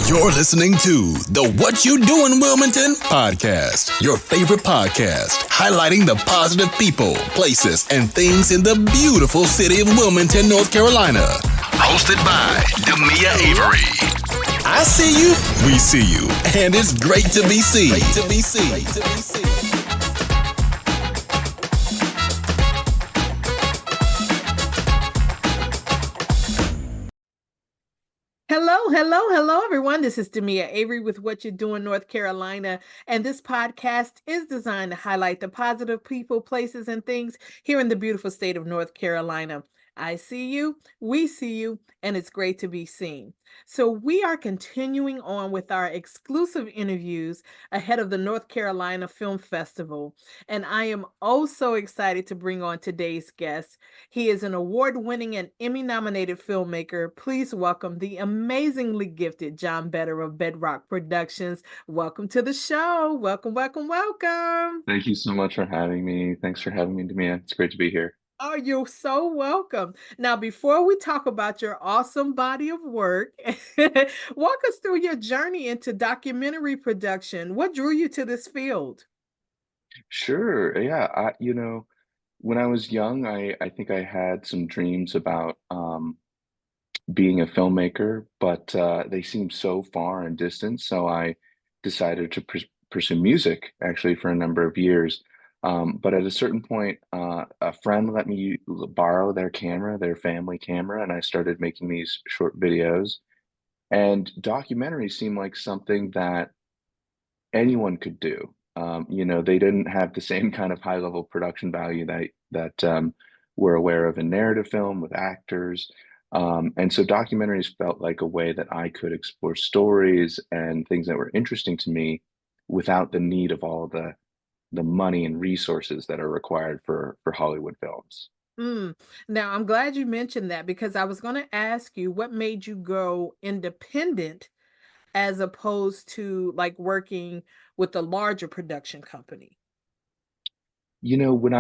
You're listening to the What You Doin, Wilmington podcast, your favorite podcast, highlighting the positive people, places, and things in the beautiful city of Wilmington, North Carolina. Hosted by Demia Avery. I see you, we see you, and it's great to be seen. Hello, everyone. This is Demia Avery with Whatchu Doin, North Carolina. And this podcast is designed to highlight the positive people, places, and things here in the beautiful state of North Carolina. I see you, we see you, and it's great to be seen. So we are continuing on with our exclusive interviews ahead of the North Carolina Film Festival. And I am oh so excited to bring on today's guest. He is an award-winning and Emmy-nominated filmmaker. Please welcome the amazingly gifted John Better of Bedrock Productions. Welcome to the show. Welcome. Thank you so much for having me. Thanks for having me, Demia. It's great to be here. Oh, you're so welcome. Now, before we talk about your awesome body of work, walk us through your journey into documentary production. What drew you to this field? Sure. Yeah. When I was young, I think I had some dreams about being a filmmaker, but they seemed so far and distant. So I decided to pursue music actually for a number of years. But at a certain point, a friend let me borrow their camera, their family camera, and I started making these short videos. And documentaries seemed like something that anyone could do. They didn't have the same kind of high level production value that we're aware of in narrative film with actors. And so documentaries felt like a way that I could explore stories and things that were interesting to me without the need of all the money and resources that are required for Hollywood films. Mm. Now, I'm glad you mentioned that because I was going to ask you what made you go independent as opposed to like working with a larger production company. When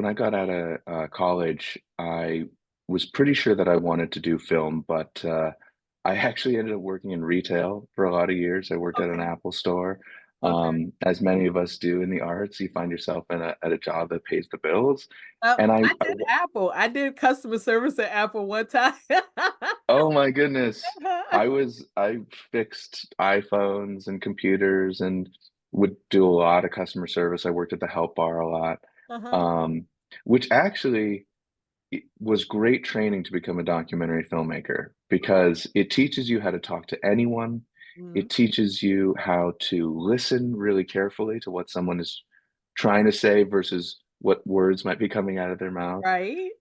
I got out of college, I was pretty sure that I wanted to do film, but I actually ended up working in retail for a lot of years. I worked at an Okay. Apple store. Okay. As many of us do in the arts, you find yourself at a job that pays the bills. And I did Apple. I did customer service at Apple one time. oh my goodness, I fixed iPhones and computers and would do a lot of customer service. I worked at the help bar a lot, Uh-huh. um, which actually it was great training to become a documentary filmmaker because it teaches you how to talk to anyone. Mhm. It teaches you how to listen really carefully to what someone is trying to say versus what words might be coming out of their mouth. Right?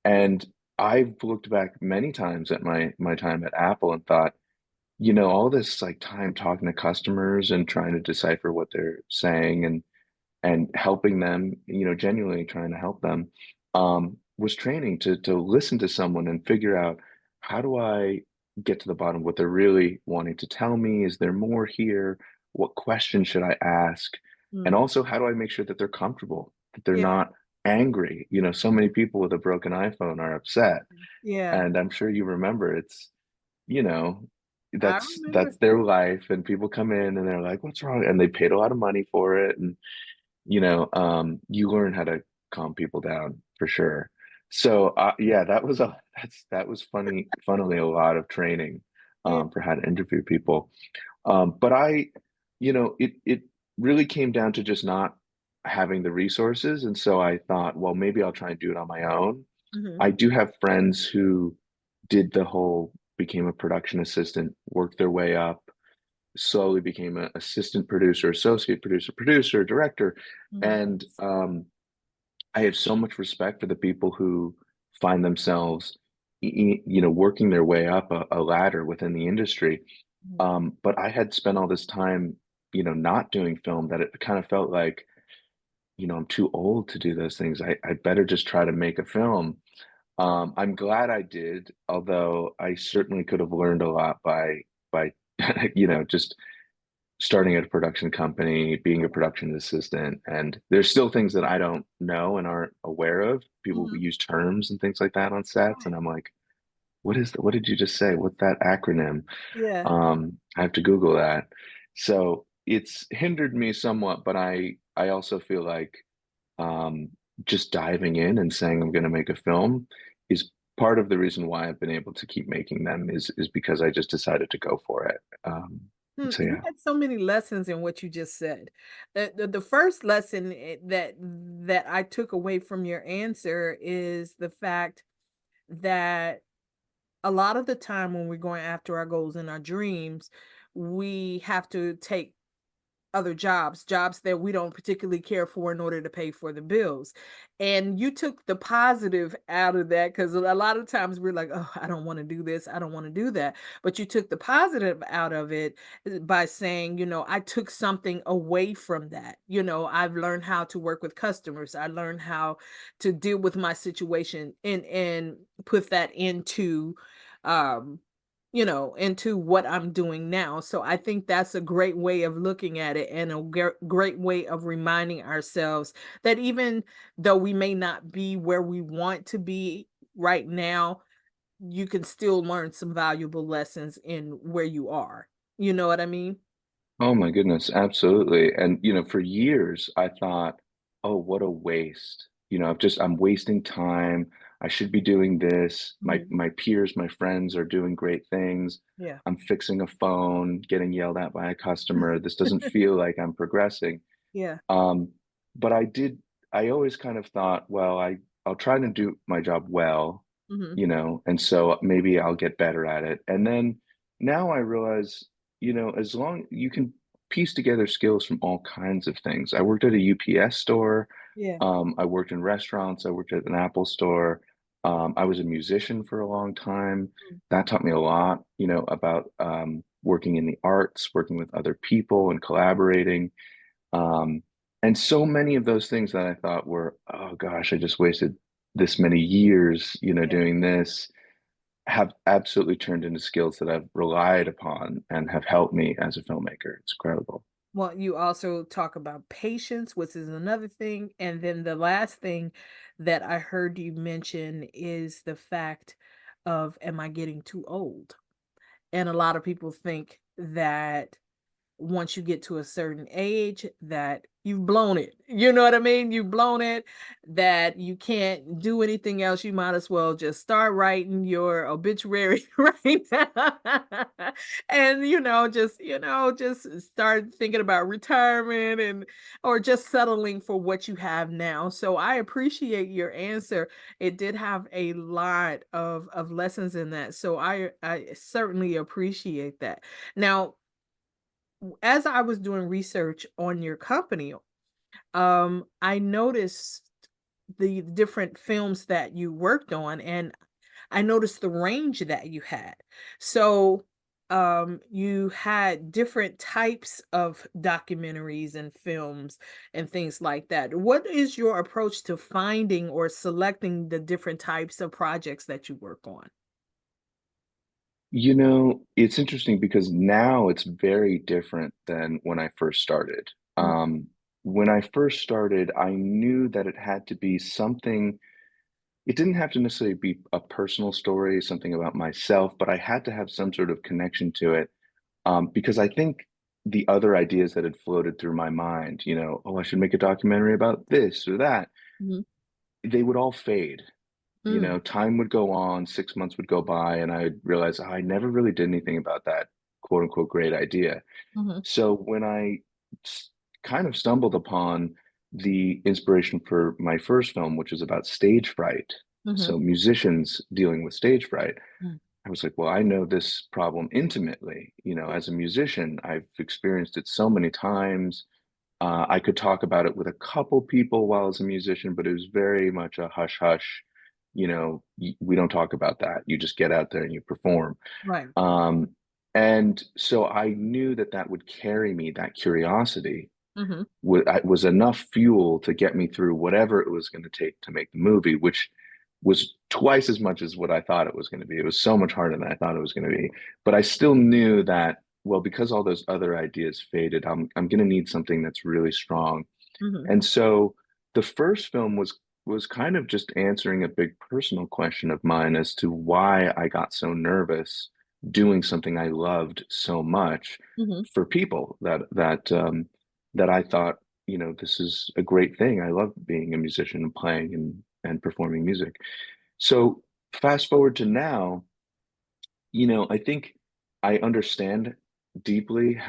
And I've looked back many times at my time at Apple and thought, all this like time talking to customers and trying to decipher what they're saying and helping them, genuinely trying to help them, was training to listen to someone and figure out how do I get to the bottom of what they're really wanting to tell me? Is there more here? What question should I ask? And Mm. also, how do I make sure that they're comfortable, that they're Yeah. not angry? So many people with a broken iPhone are upset. Yeah. And I'm sure you remember you know, I that's remember. their life. And people come in and they're like, what's wrong? And they paid a lot of money for it. And you learn how to calm people down for sure. So yeah, that was funnily a lot of training Yeah. for how to interview people. But it really came down to just not having the resources, and so I thought, well, maybe I'll try and do it on my own. Mhm. I do have friends who did the whole became a production assistant, worked their way up, slowly became an assistant producer, associate producer, producer, director. Mhm. And I have so much respect for the people who find themselves, working their way up a ladder within the industry. Mhm. But I had spent all this time, not doing film that it kind of felt like, I'm too old to do those things. I better just try to make a film. I'm glad I did, although I certainly could have learned a lot by just starting at a production company, being a production assistant, and there's still things that I don't know and aren't aware of. People Mhm. use terms and things like that on sets, and Right. I'm like, what did you just say? What's that acronym? Yeah. I have to Google that. So it's hindered me somewhat, but I also feel like um, just diving in and saying I'm going to make a film is part of the reason why I've been able to keep making them is because I just decided to go for it. So You yeah. had so many lessons in what you just said. The first lesson that I took away from your answer is the fact that a lot of the time when we're going after our goals and our dreams, we have to take other jobs that we don't particularly care for in order to pay for the bills. And you took the positive out of that because a lot of times we're like, oh, I don't want to do this, I don't want to do that. But you took the positive out of it by saying, I took something away from that. I've learned how to work with customers. I learned how to deal with my situation and put that um into what I'm doing now. So I think that's a great way of looking at it and a great way of reminding ourselves that even though we may not be where we want to be right now, you can still learn some valuable lessons in where you are. You know what I mean? Oh my goodness, absolutely. And for years I thought, oh, what a waste. I'm wasting time. I should be doing this. My Mhm. my peers, my friends are doing great things. Yeah. I'm fixing a phone, getting yelled at by a customer. This doesn't feel like I'm progressing. Yeah. Um, but I always kind of thought, well, I'll try to do my job well, Hmm. and so maybe I'll get better at it. And then now I realize, as long you can piece together skills from all kinds of things. I worked at a UPS store. Yeah. I worked in restaurants. I worked at an Apple store. I was a musician for a long time. Mm. That taught me a lot, about working in the arts, working with other people and collaborating. Um, and so many of those things that I thought were, oh gosh, I just wasted this many years, Yeah. doing this, have absolutely turned into skills that I've relied upon and have helped me as a filmmaker. It's incredible. Well, you also talk about patience, which is another thing. And then the last thing that I heard you mention is the fact of, am I getting too old? And a lot of people think that once you get to a certain age that you've blown it. You know what I mean? You've blown it, that you can't do anything else. You might as well just start writing your obituary right now. And just start thinking about retirement and or just settling for what you have now. So I appreciate your answer. It did have a lot of lessons in that. So I certainly appreciate that. Now, as I was doing research on your company, I noticed the different films that you worked on, and I noticed the range that you had. So, you had different types of documentaries and films and things like that. What is your approach to finding or selecting the different types of projects that you work on? It's interesting because now it's very different than when I first started. Mm, When I first started, I knew that it had to be something. It didn't have to necessarily be a personal story, something about myself, but I had to have some sort of connection to it, because I think the other ideas that had floated through my mind, oh, I should make a documentary about this or that, mhm, they would all fade. mm, Time would go on, 6 months would go by, and I'd realize, "Oh, I never really did anything about that quote unquote great idea." mhm, So when I s- kind of stumbled upon the inspiration for my first film, which is about stage fright, mhm, so musicians dealing with stage fright, mm, I was like, well, I know this problem intimately. yeah, As a musician, I've experienced it so many times. I could talk about it with a couple people while as a musician, but it was very much a hush hush. We don't talk about that. You just get out there and you perform. right. Um, and so I knew that that would carry me, that curiosity Mhm, was enough fuel to get me through whatever it was going to take to make the movie, which was twice as much as what I thought it was going to be. It was so much harder than I thought it was going to be. But I still knew that, well, because all those other ideas faded, I'm going to need something that's really strong. mhm, And so the first film was was kind of just answering a big personal question of mine as to why I got so nervous doing something I loved so much Hmm. for people that I thought, this is a great thing. I love being a musician and playing and performing music. So fast forward to now, I think I understand deeply,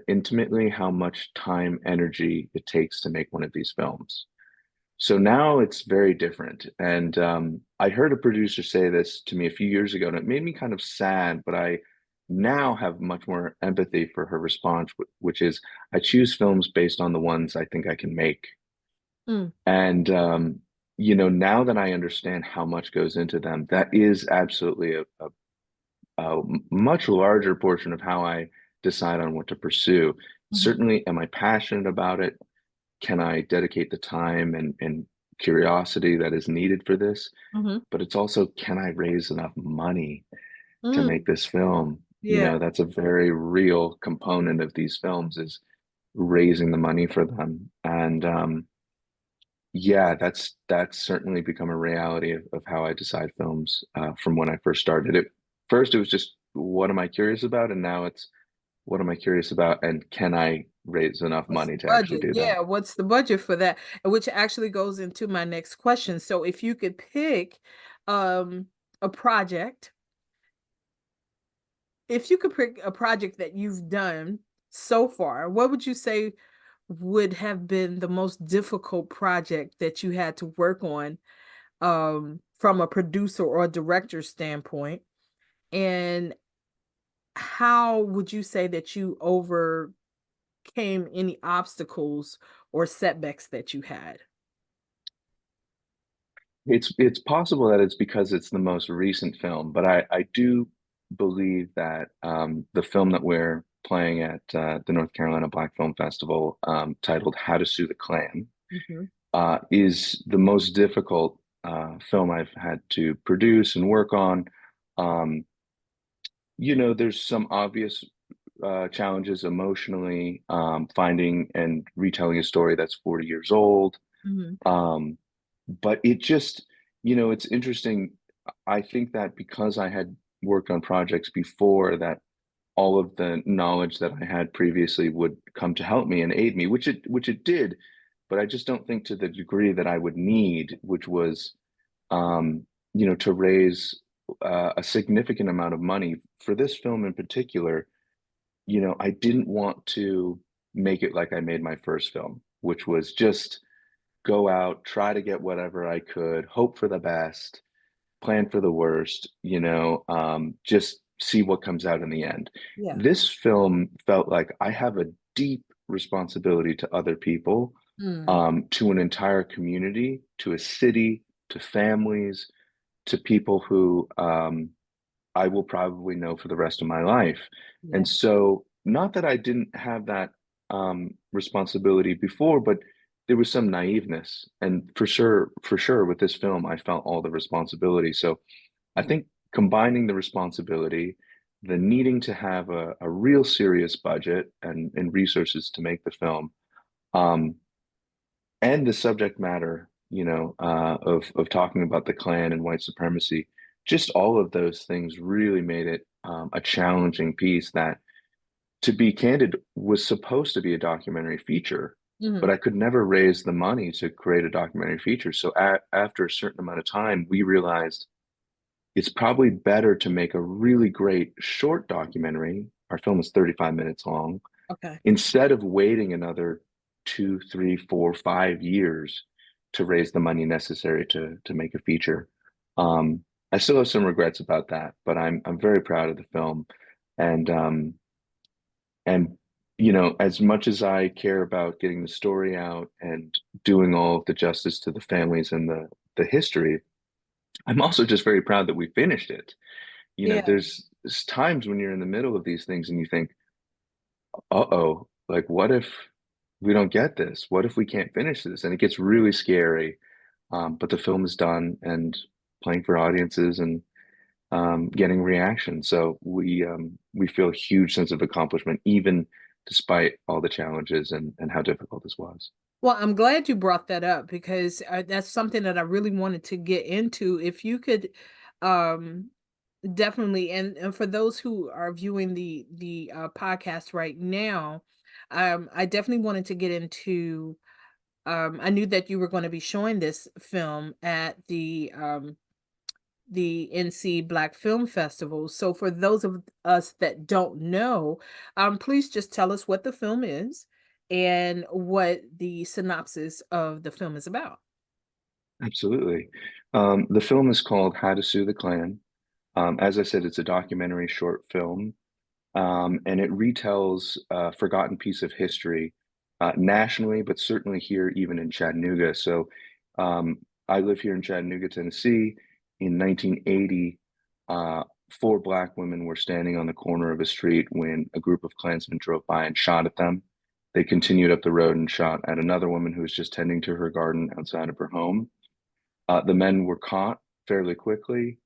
intimately, how much time, energy it takes to make one of these films. So now it's very different. And I heard a producer say this to me a few years ago, and it made me kind of sad, but I now have much more empathy for her response, which is I choose films based on the ones I think I can make. Mm. And, now that I understand how much goes into them, that is absolutely a much larger portion of how I decide on what to pursue. Hmm. Certainly, am I passionate about it? Can I dedicate the time and curiosity that is needed for this? Hmm. But it's also, can I raise enough money to Mm. make this film? Yeah. That's a very real component of these films is raising the money for them. And yeah, that's certainly become a reality of how I decide films from when I first started. First, it was just what am I curious about, and now it's what am I curious about, and can I raise enough What's money the to actually budget? do that? Yeah, what's the budget for that? Which actually goes into my next question. So if you could pick um a project, if you could pick a project that you've done so far, what would you say would have been the most difficult project that you had to work on from a producer or a director standpoint? And how would you say that you overcame any obstacles or setbacks that you had? It's possible that it's because it's the most recent film, but I do believe that the film that we're playing at the North Carolina Black Film Festival, titled "How to Sue the Klan," Mhm. is the most difficult film I've had to produce and work on. Um, there's some obvious challenges emotionally, finding and retelling a story that's 40 years old. Mhm. Um, but it just, it's interesting. I think that because I had worked on projects before, that all of the knowledge that I had previously would come to help me and aid me, which it did, but I just don't think to the degree that I would need, which was, to raise a significant amount of money for this film in particular. I didn't want to make it like I made my first film, which was just go out, try to get whatever I could, hope for the best, plan for the worst, just see what comes out in the end. Yeah. This film felt like I have a deep responsibility to other people, Mm. to an entire community, to a city, to families, to people who I will probably know for the rest of my life. Yeah. And so, not that I didn't have that responsibility before, but there was some naiveness. And for sure, with this film, I felt all the responsibility. So I Mm. think combining the responsibility, the needing to have a real serious budget and resources to make the film, um, and the subject matter, of talking about the Klan and white supremacy, just all of those things really made it a challenging piece that, to be candid, was supposed to be a documentary feature, but Mhm. I could never raise the money to create a documentary feature. So after a certain amount of time, we realized it's probably better to make a really great short documentary. Our film is 35 minutes long, Okay. instead of waiting another 2, 3, 4, 5 years to raise the money necessary to make a feature. I still have some regrets about that, but I'm very proud of the film, and and as much as I care about getting the story out and doing all of the justice to the families and the history, I'm also just very proud that we finished it. Yeah. There's times when you're in the middle of these things and you think, uh-oh, like what if we don't get this? What if we can't finish this? And it gets really scary. But the film is done and playing for audiences and getting reaction. So we feel a huge sense of accomplishment, even despite all the challenges and how difficult this was. Well, I'm glad you brought that up because that's something that I really wanted to get into. If you could, um, definitely, and for those who are viewing the podcast right now, I definitely wanted to get into. I knew that you were going to be showing this film at the NC Black Film Festival. So for those of us that don't know, please just tell us what the film is and what the synopsis of the film is about. Absolutely. The film is called How to Sue the Klan. As I said, it's a documentary short film, and it retells a forgotten piece of history nationally, but certainly here, even in Chattanooga. So, I live here in Chattanooga, Tennessee. In 1980, uh, four Black women were standing on the corner of a street when a group of Klansmen drove by and shot at them. They continued up the road and shot at another woman who was just tending to her garden outside of her home. The men were caught fairly quickly,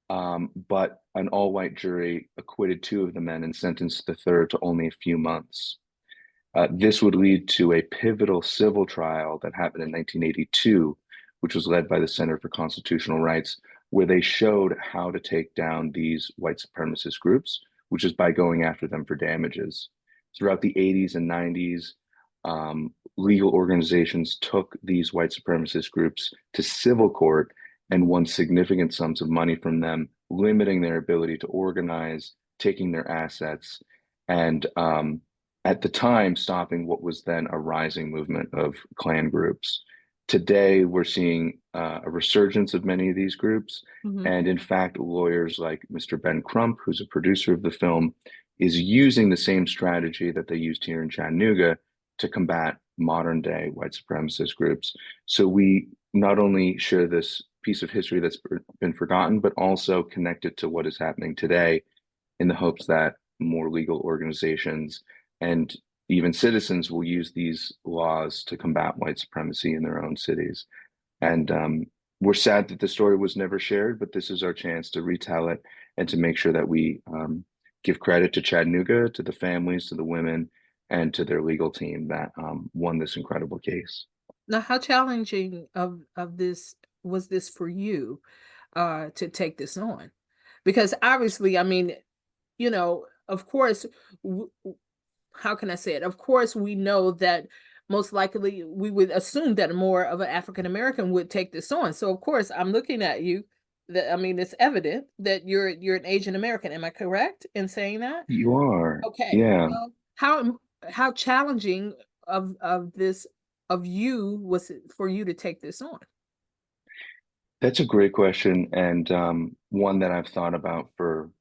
but an all-white jury acquitted two of the men and sentenced the third to only a few months. This would lead to a pivotal civil trial that happened in 1982, which was led by the Center for Constitutional Rights, where they showed how to take down these white supremacist groups, which is by going after them for damages. Throughout the 80s and 90s, legal organizations took these white supremacist groups to civil court and won significant sums of money from them, limiting their ability to organize, taking their assets, and at the time stopping what was then a rising movement of Klan groups. Today, we're seeing a resurgence of many of these groups. Mhm. And in fact, lawyers like Mr. Ben Crump, who's a producer of the film, is using the same strategy that they used here in Chattanooga to combat modern day white supremacist groups. So we not only share this piece of history that's been forgotten, but also connect it to what is happening today in the hopes that more legal organizations and even citizens will use these laws to combat white supremacy in their own cities. And we're sad that the story was never shared, but this is our chance to retell it and to make sure that we give credit to Chattanooga, to the families, to the women, and to their legal team that won this incredible case. Now, how challenging of this was this for you to take this on? Because obviously, I mean, of course, how can I say it? Of course, we know that most likely we would assume that more of an African American would take this on. So of course, I'm looking at you. That I mean, it's evident that you're an Asian American. Am I correct in saying that? You are, Okay. yeah. Well, how challenging of this of you was it for you to take this on? That's a great question, and one that I've thought about for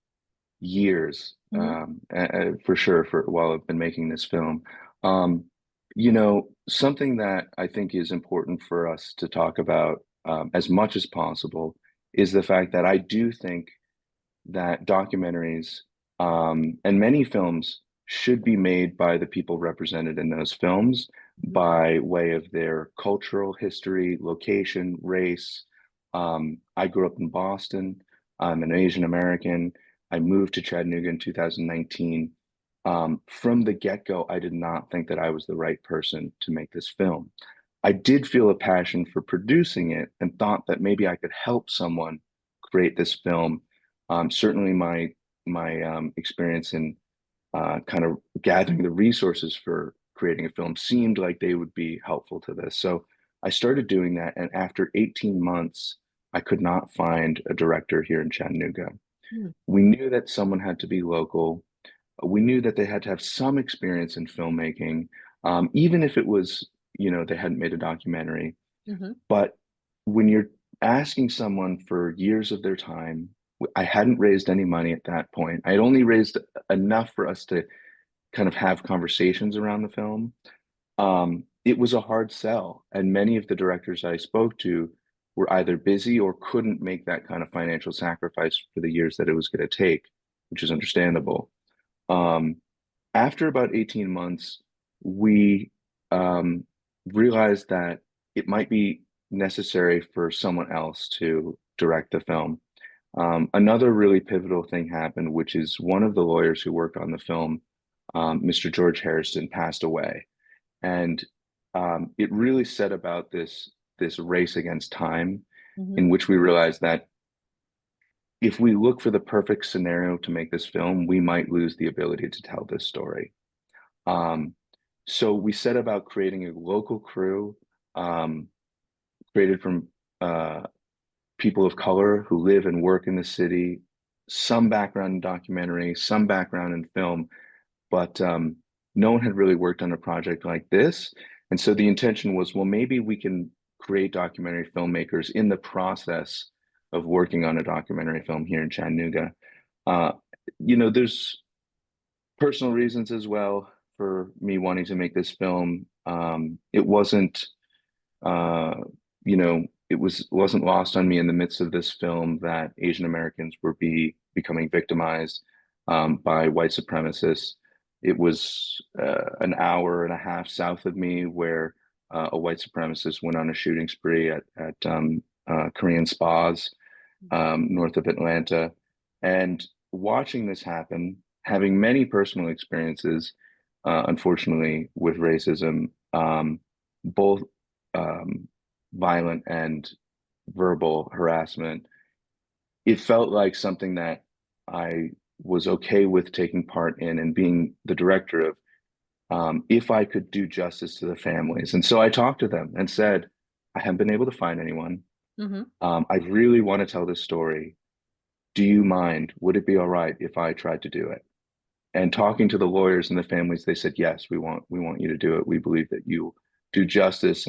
years, Hmm. for sure, for while I've been making this film. Um, something that I think is important for us to talk about as much as possible is the fact that I do think that documentaries and many films should be made by the people represented in those films by way of their cultural history, location, race. I grew up in Boston. I'm an Asian American. I moved to Chattanooga in 2019. From the get-go, I did not think that I was the right person to make this film. I did feel a passion for producing it and thought that maybe I could help someone create this film. Certainly, my experience in kind of gathering the resources for creating a film seemed like they would be helpful to this. So I started doing that, and after 18 months, I could not find a director here in Chattanooga. Mm-hmm. We knew that someone had to be local. We knew that they had to have some experience in filmmaking, even if it was, they hadn't made a documentary. Hmm. But when you're asking someone for years of their time, I hadn't raised any money at that point. I had only raised enough for us to kind of have conversations around the film. It was a hard sell, and many of the directors I spoke to were either busy or couldn't make that kind of financial sacrifice for the years that it was going to take, which is understandable. Um, After about 18 months, we realized that it might be necessary for someone else to direct the film. Another really pivotal thing happened, which is one of the lawyers who worked on the film, Mr. George Harrison, passed away. And it really set about this race against time, Hmm. in which we realized that if we look for the perfect scenario to make this film, we might lose the ability to tell this story. Um, so we set about creating a local crew, um, created from people of color who live and work in the city, some background in documentary, some background in film, but no one had really worked on a project like this. And so the intention was, well, maybe we can create documentary filmmakers in the process of working on a documentary film here in Chattanooga. Uh, there's personal reasons as well for me wanting to make this film. It wasn't uh, wasn't lost on me in the midst of this film that Asian Americans were becoming victimized by white supremacists. It was an hour and a half south of me where a white supremacist went on a shooting spree at Korean spas north of Atlanta. And watching this happen, having many personal experiences, unfortunately, with racism, both um, violent and verbal harassment, it felt like something that I was okay with taking part in and being the director of, if I could do justice to the families. And so I talked to them and said, I haven't been able to find anyone. Hmm. I really want to tell this story. Do you mind? Would it be all right if I tried to do it? And talking to the lawyers and the families, they said, yes, we want you to do it. We believe that you do justice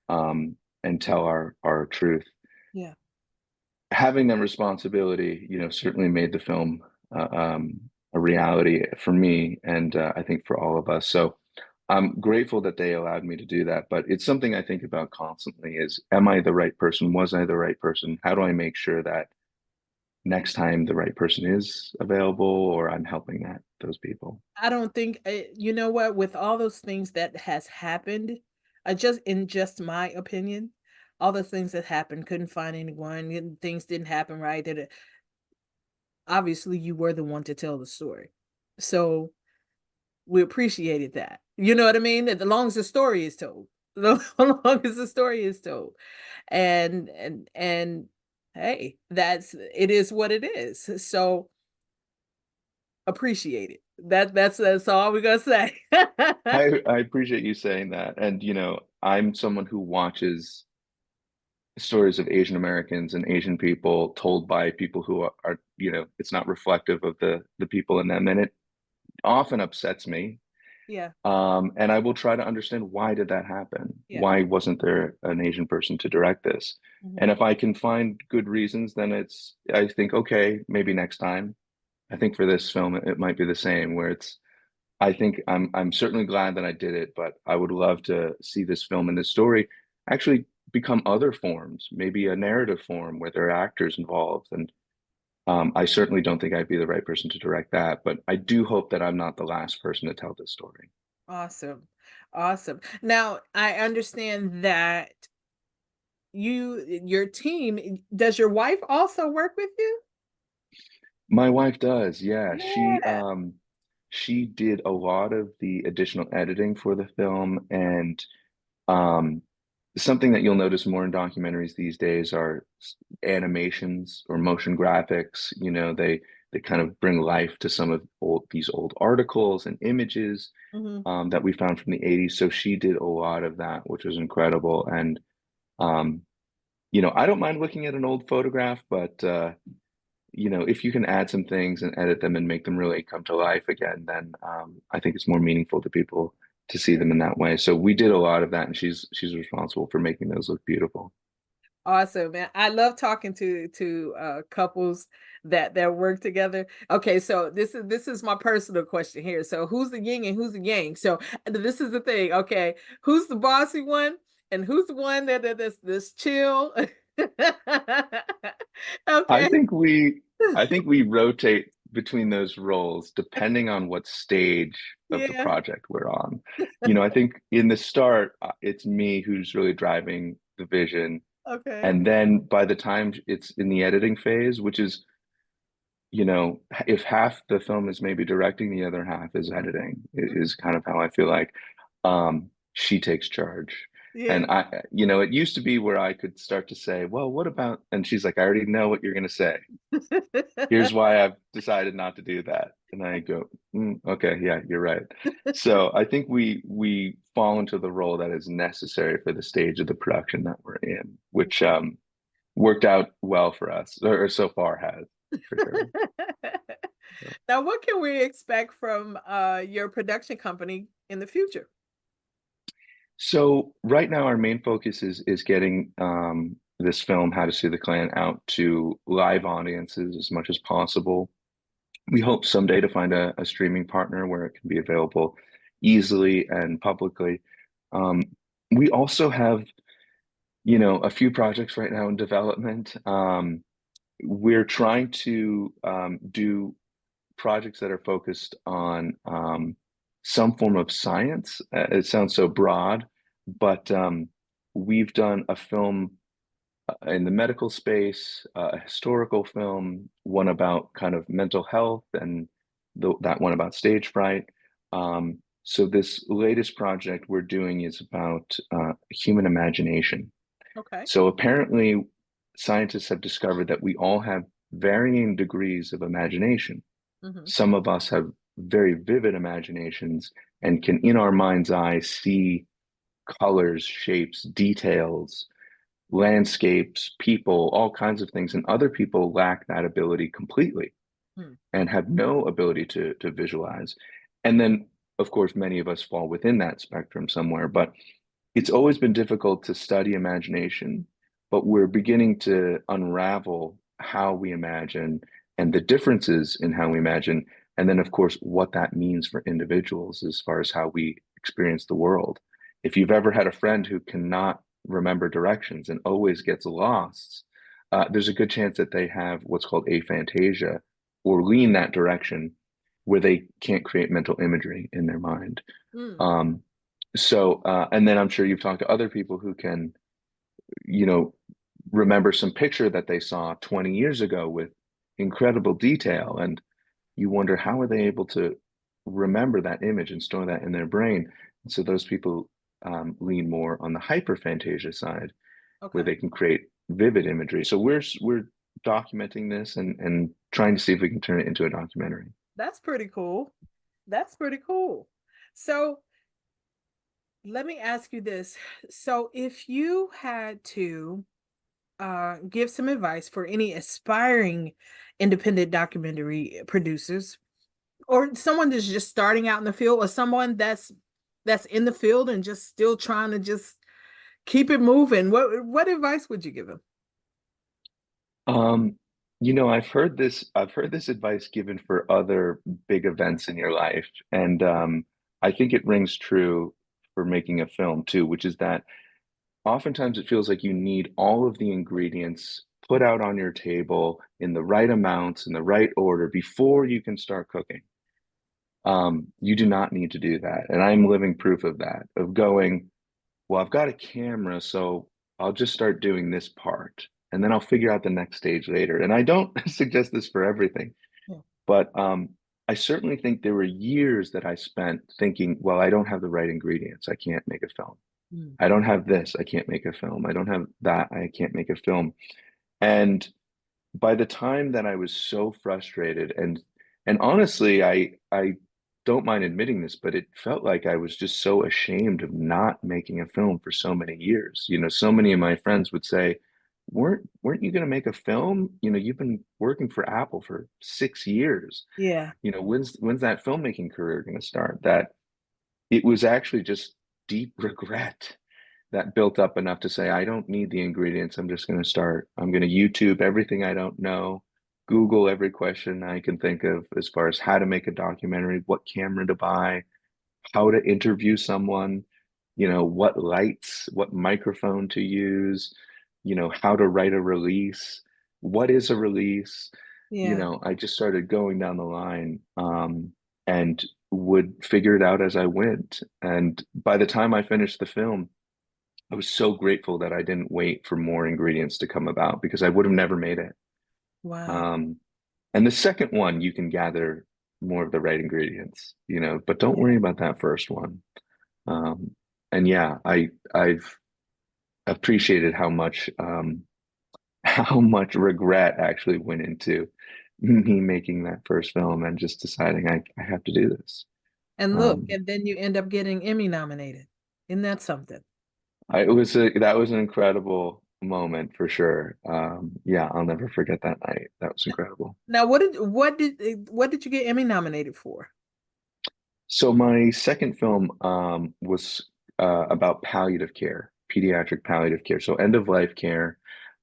um, and tell our truth. Yeah. Having that responsibility, certainly made the film a reality for me, and I think for all of us. So I'm grateful that they allowed me to do that. But it's something I think about constantly: is am I the right person? Was I the right person? How do I make sure that next time the right person is available or I'm helping those people? I don't think you know what, with all those things that has happened, just my opinion, all the things that happened, couldn't find anyone, and things didn't happen right. That obviously you were the one to tell the story, so we appreciated that. You know what I mean? As long as the story is told, as long as the story is told, and hey, it is what it is. So appreciate it. That's all we're gonna say. I appreciate you saying that. And, I'm someone who watches stories of Asian Americans and Asian people told by people who it's not reflective of the people in them. And it often upsets me. Yeah, And I will try to understand, why did that happen? yeah. Why wasn't there an Asian person to direct this? Mhm. And if I can find good reasons, then I think, okay, maybe next time. I think for this film, it might be the same, where I think I'm certainly glad that I did it, but I would love to see this film and this story actually become other forms, maybe a narrative form where there are actors involved. And I certainly don't think I'd be the right person to direct that, but I do hope that I'm not the last person to tell this story. Awesome. Awesome. Now, I understand that your team, does your wife also work with you? My wife does, yeah. Yeah. She did a lot of the additional editing for the film, and um, something that you'll notice more in documentaries these days are animations or motion graphics. They kind of bring life to some of these old articles and images Mhm. that we found from the 80s. So she did a lot of that, which was incredible. And um, I don't mind looking at an old photograph, but if you can add some things and edit them and make them really come to life again, then I think it's more meaningful to people to see them in that way. So we did a lot of that, and she's responsible for making those look beautiful. Awesome, man. I love talking to couples that work together. Okay, so this is my personal question here. So who's the yin and who's the yang? So this is the thing. Okay, who's the bossy one and who's the one that's chill? I Okay. think we I think we rotate between those roles depending on what stage of the Yeah. project we're on. I think in the start, it's me who's really driving the vision. Okay. And then by the time it's in the editing phase, which is, if half the film is maybe directing, the other half is editing, is kind of how I feel like. she takes charge. Yeah. And it used to be where I could start to say, well, what about, and she's like, I already know what you're going to say. Here's why I've decided not to do that. And I go, okay, yeah, you're right. So I think we fall into the role that is necessary for the stage of the production that we're in, which worked out well for us, or so far has, for sure. Now, what can we expect from your production company in the future? So right now, our main focus is getting this film, How to Sue the Klan, out to live audiences as much as possible. We hope someday to find a streaming partner where it can be available easily and publicly. Um, we also have, a few projects right now in development. We're trying to do projects that are focused on some form of science. It sounds so broad, but we've done a film in the medical space, a historical film, one about kind of mental health, and that one about stage fright. So this latest project we're doing is about human imagination. Okay. So apparently, scientists have discovered that we all have varying degrees of imagination. Hmm. Some of us have very vivid imaginations and can, in our mind's eye, see colors, shapes, details, landscapes, people, all kinds of things. And other people lack that ability completely and have no ability to visualize. And then, of course, many of us fall within that spectrum somewhere. But it's always been difficult to study imagination, but we're beginning to unravel how we imagine and the differences in how we imagine. And then, of course, what that means for individuals as far as how we experience the world. If you've ever had a friend who cannot remember directions and always gets lost, there's a good chance that they have what's called aphantasia or lean that direction where they can't create mental imagery in their mind. Mm. Um, and then I'm sure you've talked to other people who can, you know, remember some picture that they saw 20 years ago with incredible detail. And you wonder, how are they able to remember that image and store that in their brain? And so those people lean more on the hyperphantasia side, where Okay. they can create vivid imagery. So we're documenting this and trying to see if we can turn it into a documentary. That's pretty cool. That's pretty cool. So let me ask you this. So if you had to give some advice for any aspiring independent documentary producers or someone that's just starting out in the field or someone that's in the field and just still trying to just keep it moving, what advice would you give them? Um, I've heard this advice given for other big events in your life, and I think it rings true for making a film too, which is that oftentimes it feels like you need all of the ingredients put out on your table in the right amounts, in the right order before you can start cooking. You do not need to do that, and I'm living proof of that, of going, well, I've got a camera, so I'll just start doing this part and then I'll figure out the next stage later. And I don't suggest this for everything, Yeah. but I certainly think there were years that I spent thinking, well, I don't have the right ingredients. I can't make a film. Mm. I don't have this. I can't make a film. I don't have that. I can't make a film. And by the time that I was so frustrated and honestly, I don't mind admitting this, but it felt like I was just so ashamed of not making a film for so many years. So many of my friends would say, weren't you going to make a film? You've been working for Apple for 6 years. Yeah. When's that filmmaking career going to start? That it was actually just deep regret that built up enough to say, I don't need the ingredients. I'm just going to start. I'm going to YouTube everything I don't know, Google every question I can think of as far as how to make a documentary, what camera to buy, how to interview someone, what lights, what microphone to use, how to write a release, what is a release. Yeah. I just started going down the line and would figure it out as I went. And by the time I finished the film, I was so grateful that I didn't wait for more ingredients to come about because I would have never made it. Wow. Um, and the second one, you can gather more of the right ingredients, but don't Yeah. worry about that first one. Um, yeah, I've appreciated how much regret actually went into me making that first film and just deciding I have to do this. And look, Um, and then you end up getting Emmy nominated. Isn't that something? that was an incredible moment for sure. Yeah, I'll never forget that night. That was incredible. Now, what did you get Emmy nominated for? So my second film was about palliative care, pediatric palliative care. So end of life care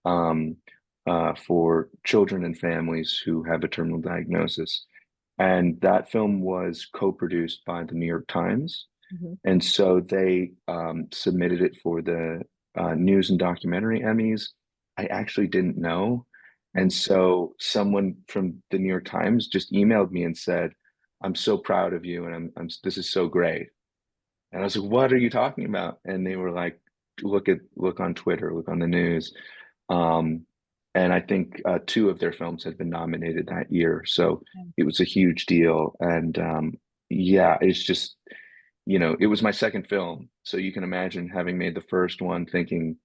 um, for children and families who have a terminal diagnosis. And that film was co-produced by the New York Times. Mhm. And so they submitted it for the news and documentary Emmys. I actually didn't know. And so someone from the New York Times just emailed me and said, I'm so proud of you and this is so great. And I was like, what are you talking about? And they were like, look on Twitter, look on the news. Um, and I think two of their films had been nominated that year. So it was a huge deal. And yeah, it's just, it was my second film. So you can imagine having made the first one thinking,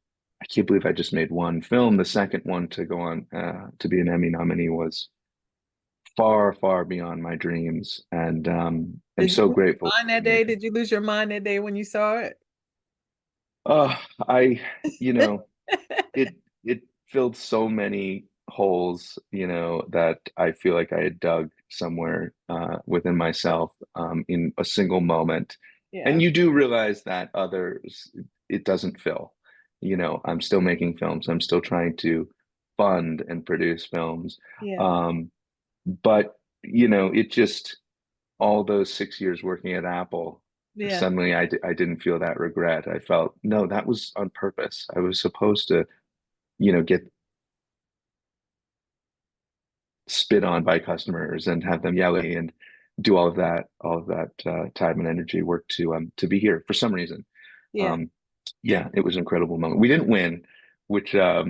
I can't believe I just made one film. The second one to go on to be an Emmy nominee was far, far beyond my dreams. And I'm Did you so lose your grateful mind to that be day? making. Did you lose your mind that day when you saw it? Uh, I, you know, it filled so many holes, that I feel like I had dug somewhere within myself in a single moment. Yeah, And you do realize that others it doesn't fill. I'm still making films. I'm still trying to fund and produce films. yeah, Um, but it just all those 6 years working at Apple, yeah, suddenly I didn't feel that regret. I felt, no, that was on purpose. I was supposed to, get spit on by customers and have them yell at me and do all of that time and energy work to be here for some reason. yeah. Um, yeah, it was an incredible moment. We didn't win, which I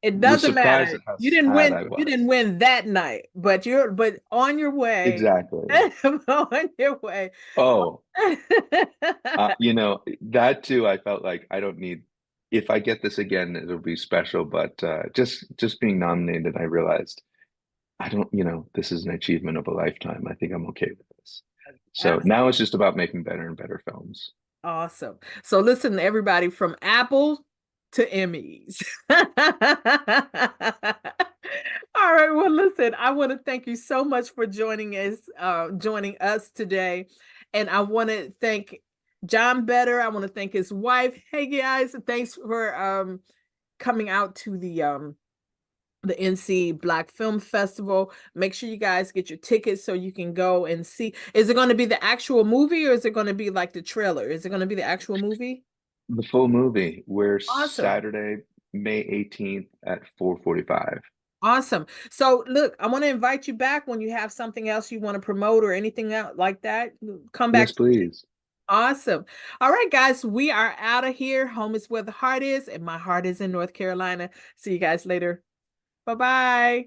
It was doesn't surprised matter. at how You didn't sad win. I You didn't was. win that night, but but on your way. Exactly. On your way. Oh, that too, I felt like I don't need, if I get this again, it'll be special. But just being nominated, I realized I don't, this is an achievement of a lifetime. I think I'm okay with this. So now it's just about making better and better films. Awesome. So listen, everybody, from Apple to Emmys. All right. Well, listen, I want to thank you so much for joining us today. And I want to thank John Better. I want to thank his wife. Hey guys, thanks for coming out to the NC Black Film Festival. Make sure you guys get your tickets so you can go and see. Is it going to be the actual movie or is it going to be like the trailer? Is it going to be the actual movie? The full movie. We're Awesome. Saturday, May 18th at 4:45. Awesome. So look, I want to invite you back when you have something else you want to promote or anything else like that. Come back Yes, to me. please. Awesome. All right, guys, we are out of here. Home is where the heart is, and my heart is in North Carolina. See you guys later. Bye-bye.